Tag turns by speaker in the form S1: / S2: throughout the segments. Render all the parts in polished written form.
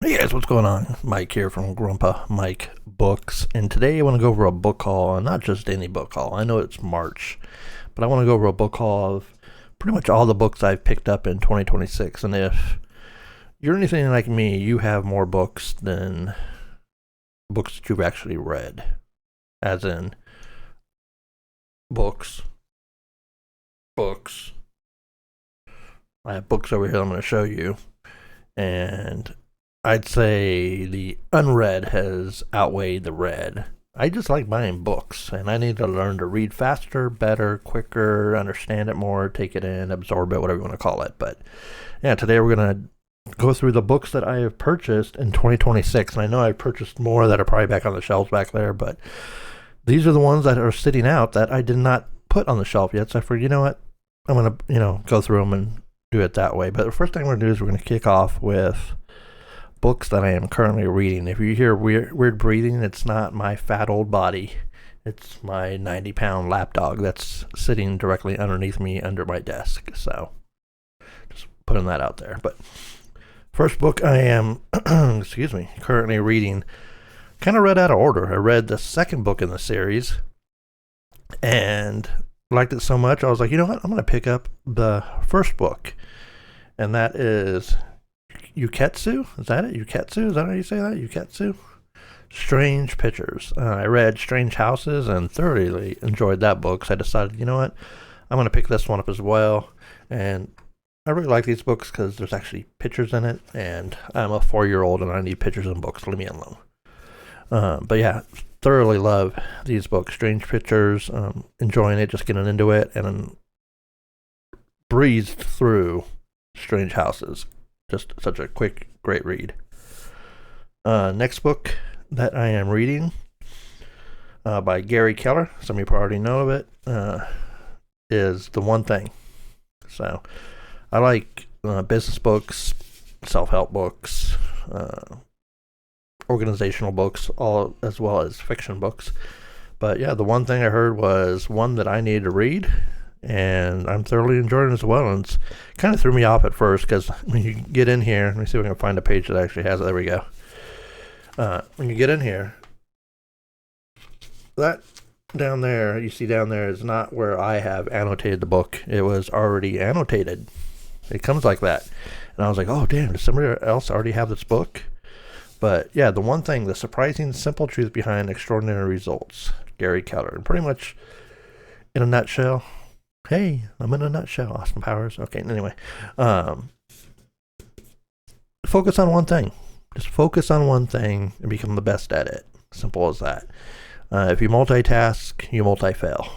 S1: Hey guys, what's going on? Mike here from Grumpa Mike Books, and today I want to go over a book haul, and not just any book haul. I know it's March, but I want to go over a book haul of pretty much all the books I've picked up in 2026. And if you're anything like me, you have more books than books that you've actually read, as in books. I have books over here I'm going to show you, and I'd say the unread has outweighed the read. I just like buying books, and I need to learn to read faster, better, quicker, understand it more, take it in, absorb it, whatever you want to call it. But yeah, today we're going to go through the books that I have purchased in 2026. And I know I've purchased more that are probably back on the shelves back there, but these are the ones that are sitting out that I did not put on the shelf yet. So I figured, you know what, I'm going to, go through them and do it that way. But the first thing we're going to do is we're going to kick off with books that I am currently reading. If you hear weird breathing, it's not my fat old body. It's my 90-pound lapdog that's sitting directly underneath me under my desk. So just putting that out there. But first book I am, currently reading, kind of read out of order. I read the second book in the series and liked it so much, I was like, you know what? I'm going to pick up the first book. And that is Yuketsu? Is that it? Yuketsu? Is that how you say that? Yuketsu? Strange Pictures. I read Strange Houses and thoroughly enjoyed that book. So I decided, you know what? I'm going to pick this one up as well. And I really like these books because there's actually pictures in it. And I'm a 4-year-old and I need pictures in books. Leave me alone. But yeah, thoroughly love these books. Strange Pictures. Enjoying it, just getting into it. And breezed through Strange Houses. Just such a quick, great read. Next book that I am reading by Gary Keller, some of you probably already know of it, is The One Thing. So I like business books, self-help books, organizational books, all as well as fiction books. But yeah, The One Thing I heard was one that I needed to read, and I'm thoroughly enjoying it as well. And it's kind of threw me off at first because when you get in here, let me see if I can find a page that actually has it. There we go. When you get in here, that down there, you see down there is not where I have annotated the book. It was already annotated. It comes like that. And I was like, oh, damn, does somebody else already have this book? But yeah, The One Thing, the surprising, simple truth behind extraordinary results. Gary Keller. And pretty much in a nutshell, hey, I'm in a nutshell, Austin Powers. Okay, anyway. Focus on one thing. Just focus on one thing and become the best at it. Simple as that. If you multitask, you multi-fail.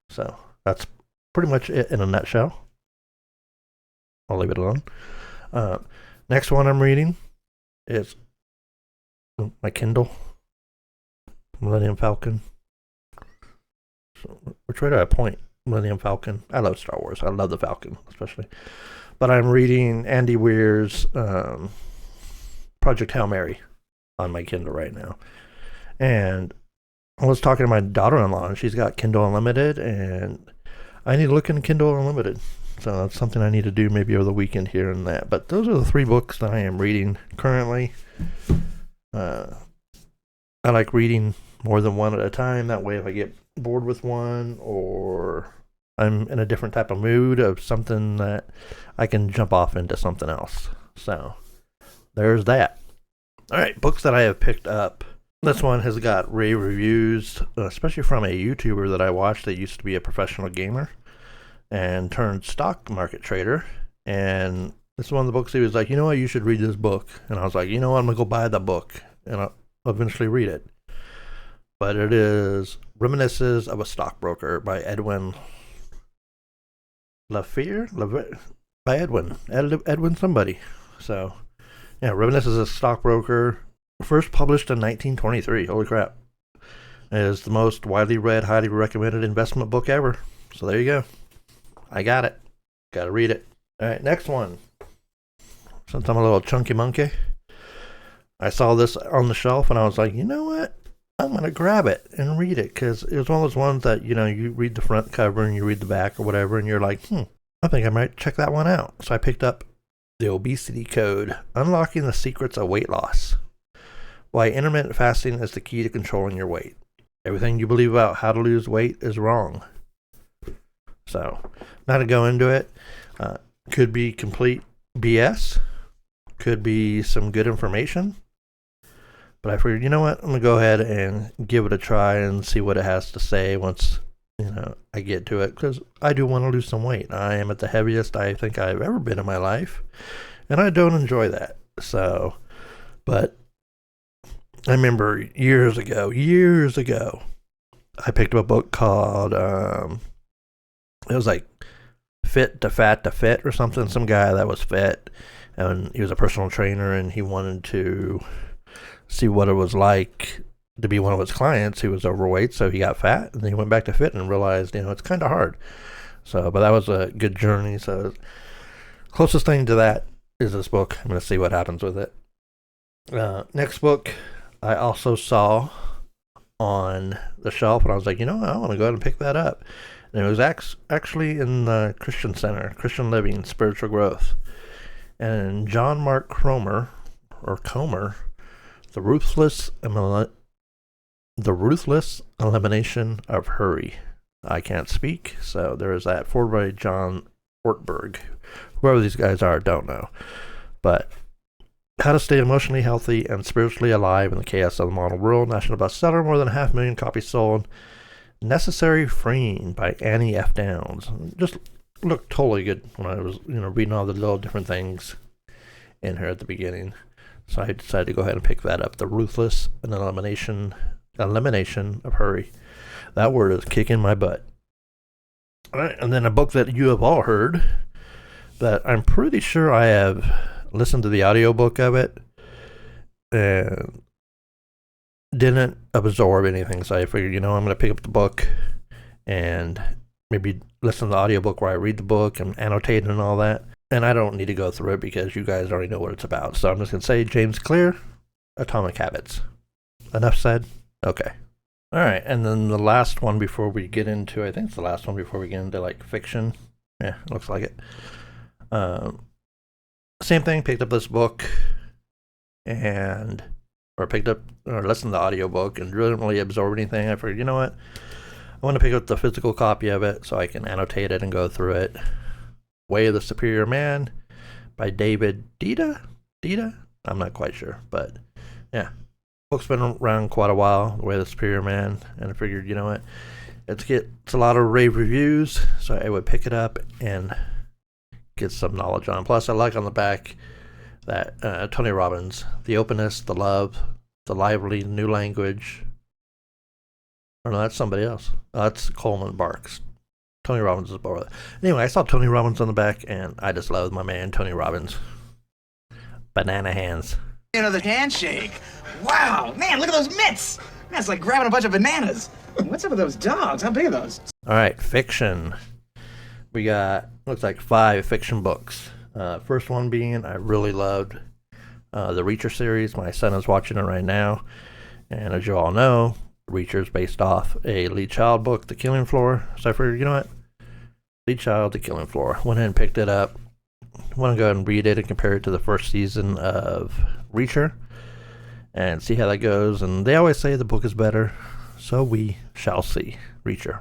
S1: So that's pretty much it in a nutshell. I'll leave it alone. Next one I'm reading is my Kindle, Millennium Falcon. So which way do I point? Millennium Falcon. I love Star Wars. I love the Falcon, especially. But I'm reading Andy Weir's Project Hail Mary on my Kindle right now. And I was talking to my daughter-in-law, and she's got Kindle Unlimited, and I need to look into Kindle Unlimited. So that's something I need to do maybe over the weekend here and that. But those are the 3 books that I am reading currently. I like reading more than one at a time. That way if I get bored with one or I'm in a different type of mood of something, that I can jump off into something else. So there's that. All right, books that I have picked up. This one has got rave reviews, especially from a YouTuber that I watched that used to be a professional gamer and turned stock market trader. And this is one of the books he was like, you know what, you should read this book. And I was like, you know what, I'm going to go buy the book and I'll eventually read it. But it is Reminiscences of a Stockbroker by Edwin Lafayette? By Edwin somebody. So, yeah, Reminiscences of a Stockbroker, first published in 1923. Holy crap. It is the most widely read, highly recommended investment book ever. So there you go. I got it. Got to read it. All right, next one. Since I'm a little chunky monkey, I saw this on the shelf and I was like, you know what? I'm going to grab it and read it, because it was one of those ones that, you read the front cover and you read the back or whatever, and you're like, I think I might check that one out. So I picked up The Obesity Code: Unlocking the Secrets of Weight Loss. Why intermittent fasting is the key to controlling your weight. Everything you believe about how to lose weight is wrong. So, not to go into it, could be complete BS, could be some good information, but I figured, you know what, I'm going to go ahead and give it a try and see what it has to say once, I get to it, because I do want to lose some weight. I am at the heaviest I think I've ever been in my life, and I don't enjoy that. So, but I remember years ago, I picked up a book called, it was like Fit to Fat to Fit or something. Some guy that was fit, and he was a personal trainer, and he wanted to see what it was like to be one of his clients. He was overweight, so he got fat, and then he went back to fit and realized, it's kind of hard. So, but that was a good journey. So, closest thing to that is this book. I'm going to see what happens with it. Next book I also saw on the shelf, and I was like, I want to go ahead and pick that up. And it was actually in the Christian Center, Christian Living, Spiritual Growth. And John Mark Comer, The Ruthless Elimination of Hurry. I can't speak, so there is that. Forward by John Ortberg. Whoever these guys are, don't know. But How to Stay Emotionally Healthy and Spiritually Alive in the Chaos of the Modern World. National bestseller, more than 500,000 copies sold. Necessary Freeing by Annie F. Downs. Just looked totally good when I was, reading all the little different things in here at the beginning. So I decided to go ahead and pick that up. The Ruthless and Elimination of Hurry. That word is kicking my butt. All right, and then a book that you have all heard that I'm pretty sure I have listened to the audiobook of it and didn't absorb anything. So I figured, I'm going to pick up the book and maybe listen to the audiobook where I read the book and annotate and all that. And I don't need to go through it because you guys already know what it's about. So I'm just going to say James Clear, Atomic Habits. Enough said? Okay. All right. And then the last one before we get into, I think it's the last one before we get into fiction. Yeah, looks like it. Same thing, picked up this book or listened to the audiobook and didn't really absorb anything. I figured, you know what? I want to pick up the physical copy of it so I can annotate it and go through it. Way of the Superior Man by David Dita? I'm not quite sure, but yeah. Book's been around quite a while, The Way of the Superior Man, and I figured, you know what? It's a lot of rave reviews, so I would pick it up and get some knowledge on. Plus, I like on the back that Tony Robbins, the openness, the love, the lively new language. Or no, that's somebody else. That's Coleman Barks. Tony Robbins is below that. Anyway, I saw Tony Robbins on the back, and I just love my man, Tony Robbins. Banana hands.
S2: The handshake. Wow, man, look at those mitts. Man, it's like grabbing a bunch of bananas. What's up with those dogs? How big are those?
S1: All right, fiction. We got, looks like 5 fiction books. First one being, I really loved the Reacher series. My son is watching it right now. And as you all know, Reacher is based off a Lee Child book, The Killing Floor. So I figured, you know what? Lee Child, The Killing Floor. Went ahead and picked it up. Want to go ahead and read it and compare it to the first season of Reacher and see how that goes. And they always say the book is better, so we shall see. Reacher,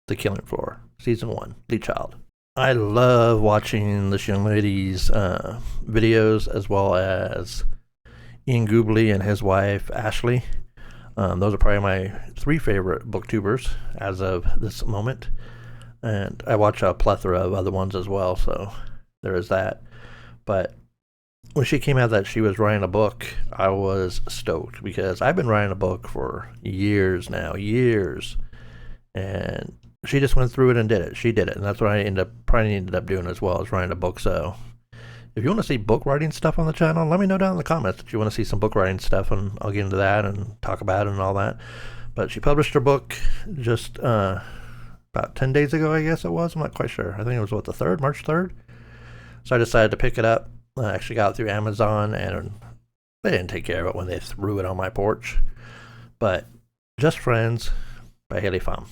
S1: The Killing Floor, Season 1, Lee Child. I love watching this young lady's videos, as well as Ian Goobley and his wife, Ashley. Those are probably my 3 favorite booktubers as of this moment. And I watch a plethora of other ones as well, so there is that. But when she came out that she was writing a book, I was stoked because I've been writing a book for years now, and she just went through it and did it. She did it, and that's what I ended up doing as well, as writing a book. So if you want to see book writing stuff on the channel, let me know down in the comments that you want to see some book writing stuff, and I'll get into that and talk about it and all that. But she published her book just about 10 days ago, I guess it was. I'm not quite sure. I think it was, March 3rd? So I decided to pick it up. I actually got it through Amazon, and they didn't take care of it when they threw it on my porch. But Just Friends by Haley Pham.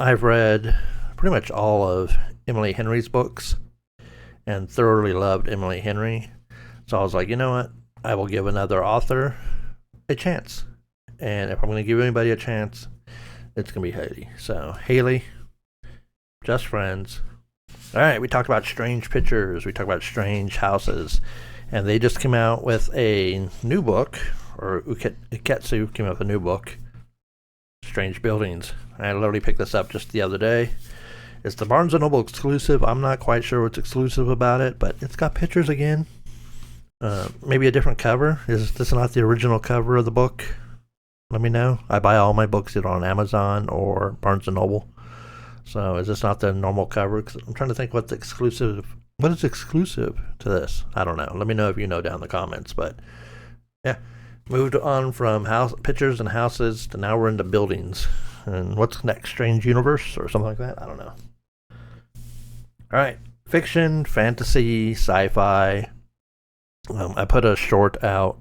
S1: I've read pretty much all of Emily Henry's books, and thoroughly loved Emily Henry. So I was like, you know what? I will give another author a chance. And if I'm going to give anybody a chance, it's going to be Haley. So, Haley, just friends. All right, we talked about strange pictures. We talked about strange houses. And they just came out with a new book, or Uketsu came out with a new book, Strange Buildings. I literally picked this up just the other day. It's the Barnes & Noble exclusive. I'm not quite sure what's exclusive about it, but it's got pictures again. Maybe a different cover. Is this not the original cover of the book? Let me know. I buy all my books either on Amazon or Barnes & Noble. So is this not the normal cover? 'Cause I'm trying to think what is exclusive to this. I don't know. Let me know if you know down in the comments. But yeah, moved on from pictures and houses to now we're into buildings. And what's next? Strange Universe or something like that? I don't know. All right, fiction, fantasy, sci-fi. I put a short out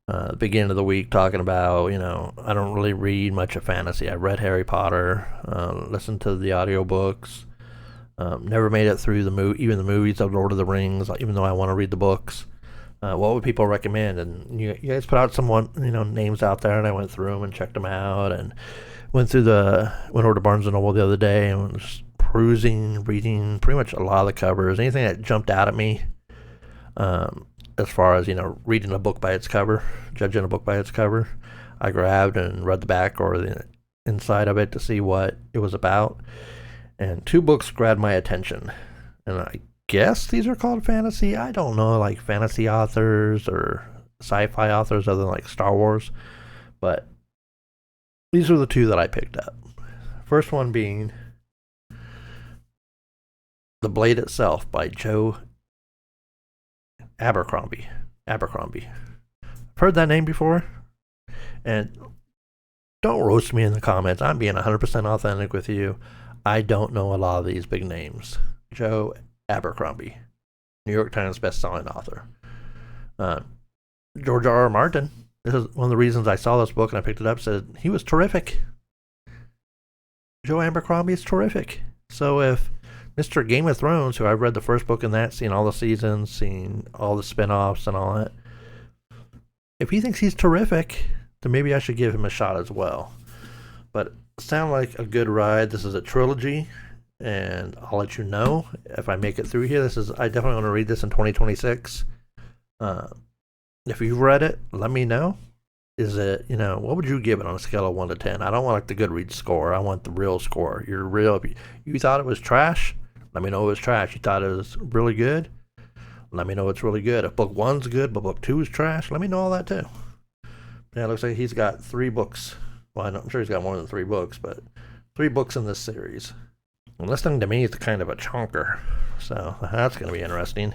S1: the beginning of the week talking about, I don't really read much of fantasy. I read Harry Potter, listened to the audiobooks, never made it through even the movies of Lord of the Rings, even though I want to read the books. What would people recommend? And you guys put out some names out there, and I went through them and checked them out, and went over to Barnes & Noble the other day and was perusing, reading pretty much a lot of the covers, anything that jumped out at me. As far as, reading a book by its cover, judging a book by its cover, I grabbed and read the back or the inside of it to see what it was about. And 2 books grabbed my attention. And I guess these are called fantasy. I don't know, like fantasy authors or sci-fi authors other than like Star Wars. But these are the 2 that I picked up. First one being The Blade Itself by Joe Abercrombie. I've heard that name before, and don't roast me in the comments. I'm being 100% authentic with you. I don't know a lot of these big names. Joe Abercrombie, New York Times best-selling author. George R.R. Martin. This is one of the reasons I saw this book and I picked it up. Said he was terrific. Joe Abercrombie is terrific. So if Mr. Game of Thrones, who I've read the first book in that, seen all the seasons, seen all the spin-offs and all that, if he thinks he's terrific, then maybe I should give him a shot as well. But sound like a good ride. This is a trilogy, and I'll let you know if I make it through here. I definitely want to read this in 2026. If you've read it, let me know. Is it, what would you give it on a scale of 1 to 10? I don't want like the Goodreads score. I want the real score. You thought it was trash? Let me know it was trash. You thought it was really good? Let me know it's really good. If book 1's good, but book 2 is trash, let me know all that too. Yeah, it looks like he's got 3 books. Well, I'm sure he's got more than 3 books, but 3 books in this series. And this thing to me is kind of a chonker. So that's going to be interesting.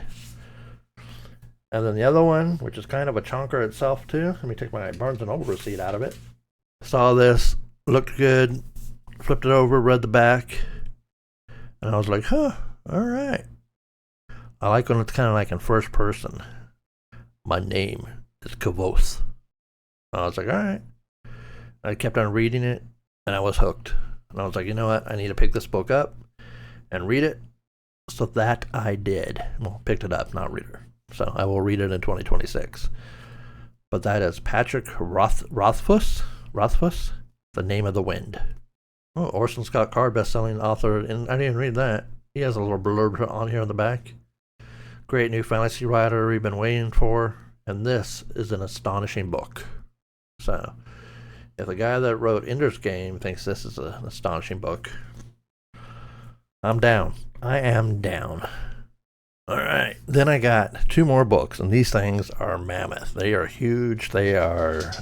S1: And then the other one, which is kind of a chonker itself too. Let me take my Barnes & Noble receipt out of it. Saw this, looked good, flipped it over, read the back, and I was like, all right. I like when it's kind of like in first person. My name is Kavoth. I was like, all right. I kept on reading it, and I was hooked. And I was like, you know what? I need to pick this book up and read it. So that I did. Well, picked it up, not read it. So I will read it in 2026. But that is Patrick Rothfuss, The Name of the Wind. Oh, Orson Scott Card best-selling author, and I didn't read that. He has a little blurb on here on the back. Great new fantasy writer we've been waiting for, and this is an astonishing book. So, if the guy that wrote Ender's Game thinks this is an astonishing book, I'm down. I am down. Alright, then I got 2 more books, and these things are mammoth. They are huge. They are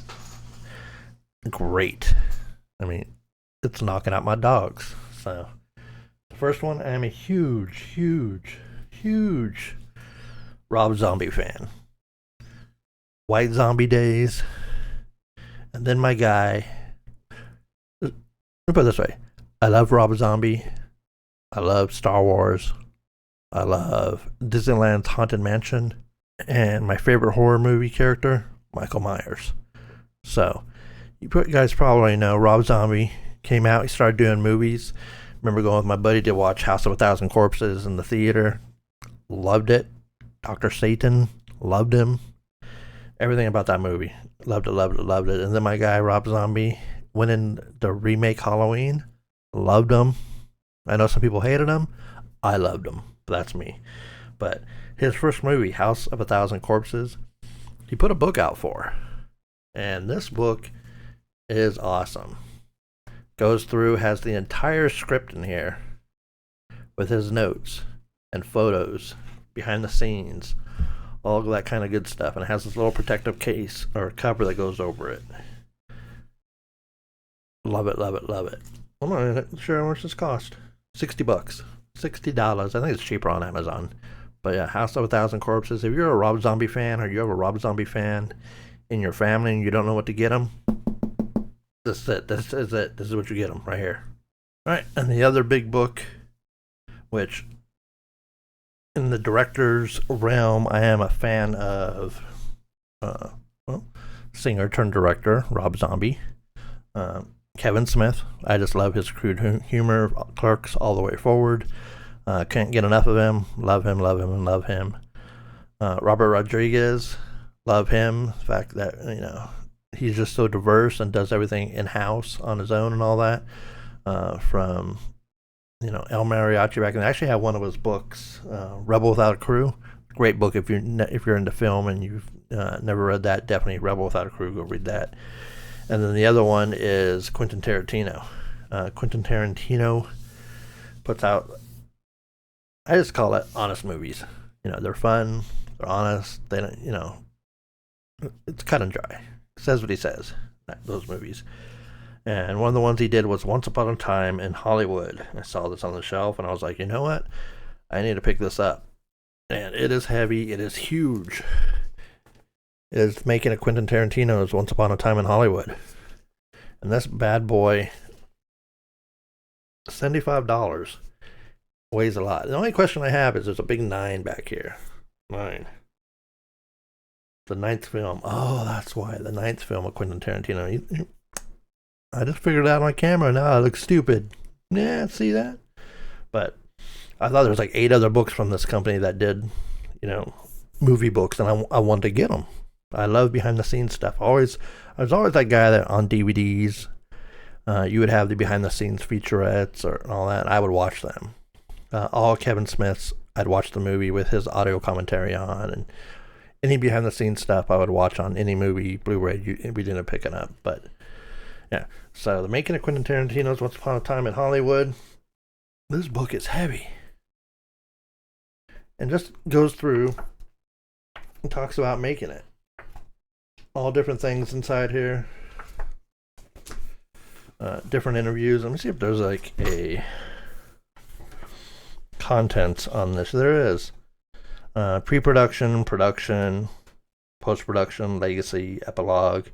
S1: great. I mean, it's knocking out my dogs. So, the first one, I am a huge Rob Zombie fan. White Zombie Days. And then my guy, let me put it this way. I love Rob Zombie. I love Star Wars. I love Disneyland's Haunted Mansion. And my favorite horror movie character, Michael Myers. So, you guys probably know Rob Zombie came out. He started doing movies. Remember going with my buddy to watch House of a Thousand Corpses in the theater. loved it. Dr. Satan, loved him. Everything about that movie. Loved it, loved it, loved it. And then my guy, Rob Zombie, went in the remake Halloween. Loved him. I know some people hated him. I loved him. That's me. But his first movie, House of a Thousand Corpses, he put a book out for. And this book is awesome. Goes through, has the entire script in here with his notes and photos, behind the scenes, all that kind of good stuff. And it has this little protective case or cover that goes over it. Love it, love it, love it. I'm not sure how much this cost. $60. $60. I think it's cheaper on Amazon. But yeah, House of a Thousand Corpses. If you're a Rob Zombie fan, or you have a Rob Zombie fan in your family and you don't know what to get them, this is it. This is it. This is what you get them right here. All right, and the other big book, which in the director's realm, I am a fan of singer turned director Rob Zombie, Kevin Smith. I just love his crude humor, Clerks all the way forward. Can't get enough of him. Love him, love him, and love him. Robert Rodriguez, love him. The fact that, you know, he's just so diverse and does everything in-house on his own and all that. From, you know, El Mariachi back then. I actually have one of his books, Rebel Without a Crew. Great book if you're into film and you've never read that. Definitely Rebel Without a Crew. Go read that. And then the other one is Quentin Tarantino. Quentin Tarantino puts out, I just call it honest movies. You know, they're fun, they're honest. They don't, you know, it's cut and dry. Says what he says. Those movies. And one of the ones he did was Once Upon a Time in Hollywood. I saw this on the shelf and I was like, you know what? I need to pick this up. And it is heavy. It is huge. It is making a Quentin Tarantino's Once Upon a Time in Hollywood. And this bad boy, $75, weighs a lot. The only question I have is there's a big 9 back here. 9. The 9th film. Oh, that's why. The 9th film of Quentin Tarantino. I just figured it out on camera. Now I look stupid. Yeah, see that? But I thought there was like 8 other books from this company that did, you know, movie books, and I wanted to get them. I love behind the scenes stuff. I was always that guy that on DVDs, you would have the behind the scenes featurettes or all that. I would watch them. All Kevin Smith's, I'd watch the movie with his audio commentary on, and any behind the scenes stuff I would watch on any movie Blu-ray. We didn't pick it up, but yeah. So the making of Quentin Tarantino's Once Upon a Time in Hollywood. This book is heavy, and just goes through and talks about making it. All different things inside here. Different interviews. Let me see if there's like a contents on this. There is. Pre-production, production, post-production, legacy, epilogue.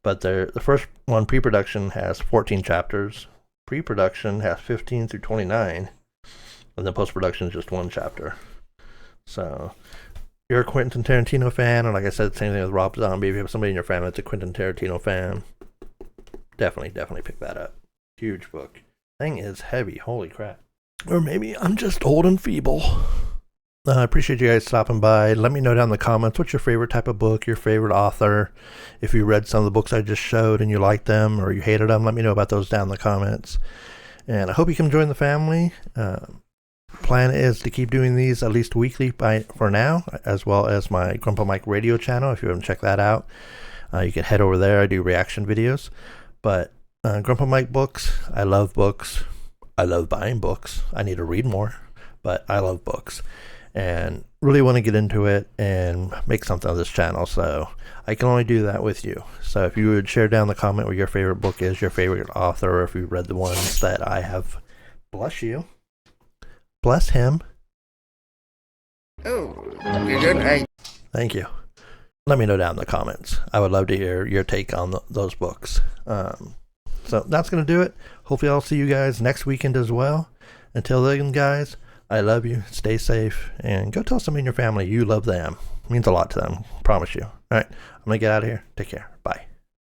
S1: But the first one, pre-production, has 14 chapters. Pre-production has 15 through 29. And then post-production is just 1 chapter. So you're a Quentin Tarantino fan, and like I said, same thing with Rob Zombie. If you have somebody in your family that's a Quentin Tarantino fan, definitely pick that up. Huge book. Thing is heavy. Holy crap. Or maybe I'm just old and feeble. I appreciate you guys stopping by. Let me know down in the comments what's your favorite type of book, your favorite author. If you read some of the books I just showed and you liked them or you hated them, let me know about those down in the comments. And I hope you can join the family. Plan is to keep doing these at least weekly for now, as well as my Grumpa Mike radio channel. If you haven't checked that out, you can head over there. I do reaction videos. But Grumpa Mike Books, I love books. I love buying books. I need to read more, but I love books. And really want to get into it and make something of this channel. So I can only do that with you. So if you would share down the comment what your favorite book is, your favorite author, or if you read the ones that I have, bless you. Bless him.
S3: Oh, good night.
S1: Thank you. Let me know down in the comments. I would love to hear your take on those books. So that's going to do it. Hopefully I'll see you guys next weekend as well. Until then, guys, I love you. Stay safe. And go tell somebody in your family you love them. It means a lot to them. Promise you. All right. I'm going to get out of here. Take care.